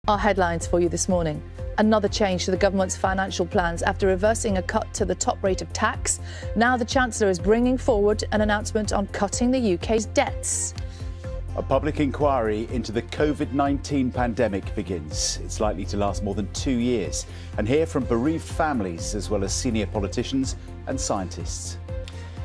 Our headlines for you this morning. Another change to the government's financial plans after reversing a cut to the top rate of tax. Now the Chancellor is bringing forward an announcement on cutting the UK's debts. A public inquiry into the COVID-19 pandemic begins. It's likely to last more than 2 years. And hear from bereaved families as well as senior politicians and scientists.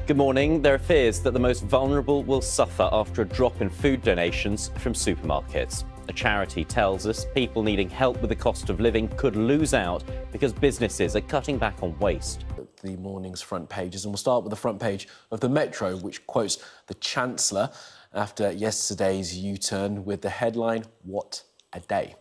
Good morning. There are fears that the most vulnerable will suffer after a drop in food donations from supermarkets. A charity tells us people needing help with the cost of living could lose out because businesses are cutting back on waste. The morning's front pages, and we'll start with the front page of the Metro, which quotes the Chancellor after yesterday's U-turn with the headline, "What a day."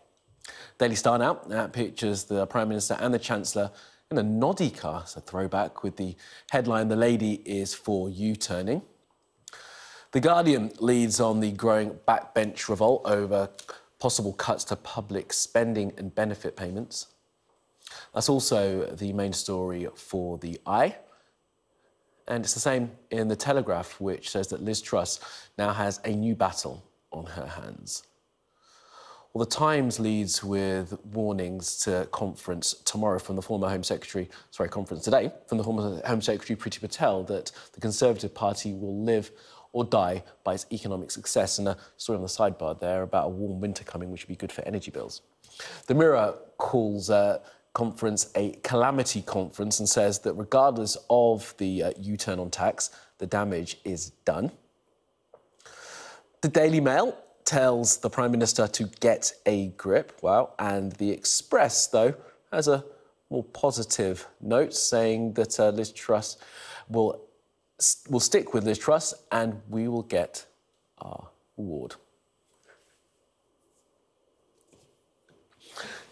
Daily Star now pictures the Prime Minister and the Chancellor in a noddy car, it's a throwback, with the headline, "The lady is for U-turning." The Guardian leads on the growing backbench revolt over possible cuts to public spending and benefit payments. That's also the main story for the Eye. And it's the same in the Telegraph, which says that Liz Truss now has a new battle on her hands. Well, the Times leads with warnings to conference tomorrow from the former Home Secretary, conference today from the former Home Secretary Priti Patel, that the Conservative Party will live or die by its economic success. And a story on the sidebar there about a warm winter coming, which would be good for energy bills. The Mirror calls conference a calamity conference and says that regardless of the U-turn on tax, the damage is done. The Daily Mail tells the Prime Minister to get a grip. Wow. And the Express, though, has a more positive note saying that Liz Truss will stick with Liz Truss and we will get our reward.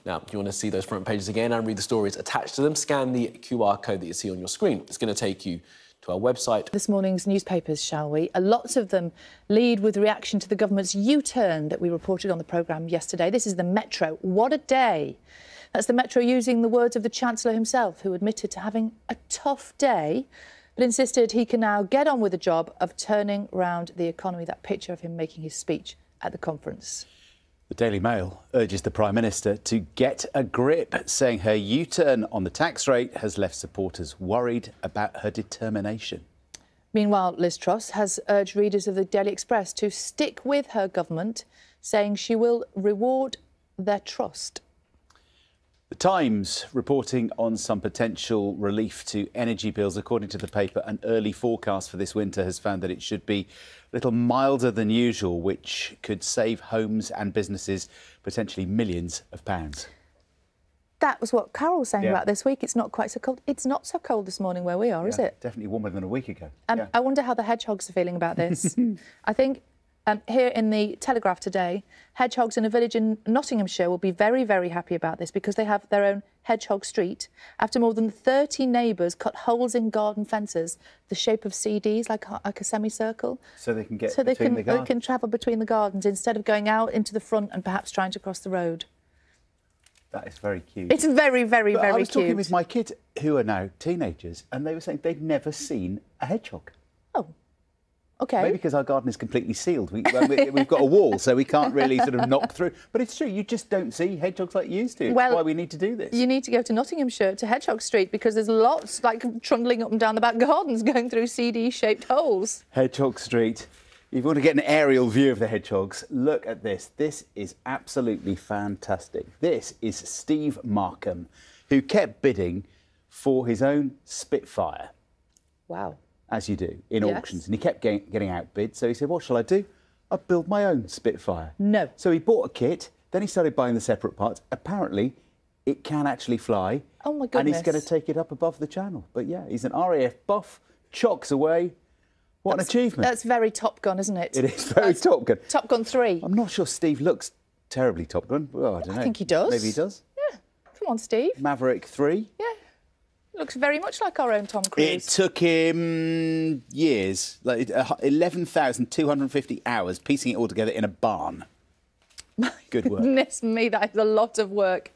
Now, if you want to see those front pages again and read the stories attached to them, scan the QR code that you see on your screen. It's going to take you to our website. This morning's newspapers, shall we? Lots of them lead with reaction to the government's U-turn that we reported on the programme yesterday. This is the Metro. What a day. That's the Metro using the words of the Chancellor himself, who admitted to having a tough day, but insisted he can now get on with the job of turning round the economy. That picture of him making his speech at the conference. The Daily Mail urges the Prime Minister to get a grip, saying her U-turn on the tax rate has left supporters worried about her determination. Meanwhile, Liz Truss has urged readers of the Daily Express to stick with her government, saying she will reward their trust. The Times reporting on some potential relief to energy bills. According to the paper, an early forecast for this winter has found that it should be a little milder than usual, which could save homes and businesses potentially millions of pounds. That was what Carol was saying about this week. It's not quite so cold. It's not so cold this morning where we are, is it? Definitely warmer than a week ago. I wonder how the hedgehogs are feeling about this. I think here in the Telegraph today, hedgehogs in a village in Nottinghamshire will be very, very happy about this because they have their own hedgehog street after more than 30 neighbours cut holes in garden fences the shape of CDs, like a semicircle. So they can get so between the gardens. They can travel between the gardens instead of going out into the front and perhaps trying to cross the road. That is very cute. It's very, very, very cute. I was talking with my kids, who are now teenagers, and they were saying they'd never seen a hedgehog. Oh. OK. Maybe because our garden is completely sealed. We've got a wall, so we can't really sort of knock through. But it's true, you just don't see hedgehogs like you used to. That's why we need to do this. You need to go to Nottinghamshire, to Hedgehog Street, because there's lots, like, trundling up and down the back gardens, going through CD-shaped holes. Hedgehog Street. If you want to get an aerial view of the hedgehogs, look at this. This is absolutely fantastic. This is Steve Markham, who kept bidding for his own Spitfire. Wow. As you do, in auctions. And he kept getting outbid. So he said, what shall I do? I'll build my own Spitfire. No. So he bought a kit, then he started buying the separate parts. Apparently, it can actually fly. Oh, my goodness. And he's going to take it up above the channel. But, yeah, he's an RAF buff, chocks away. What an achievement. That's very Top Gun, isn't it? It is very Top Gun. Top Gun 3. I'm not sure Steve looks terribly Top Gun. Well, I don't know. I think he does. Maybe he does. Yeah. Come on, Steve. Maverick 3. Yeah. Looks very much like our own Tom Cruise. It took him years, like 11,250 hours, piecing it all together in a barn. Good work. Goodness me, that is a lot of work.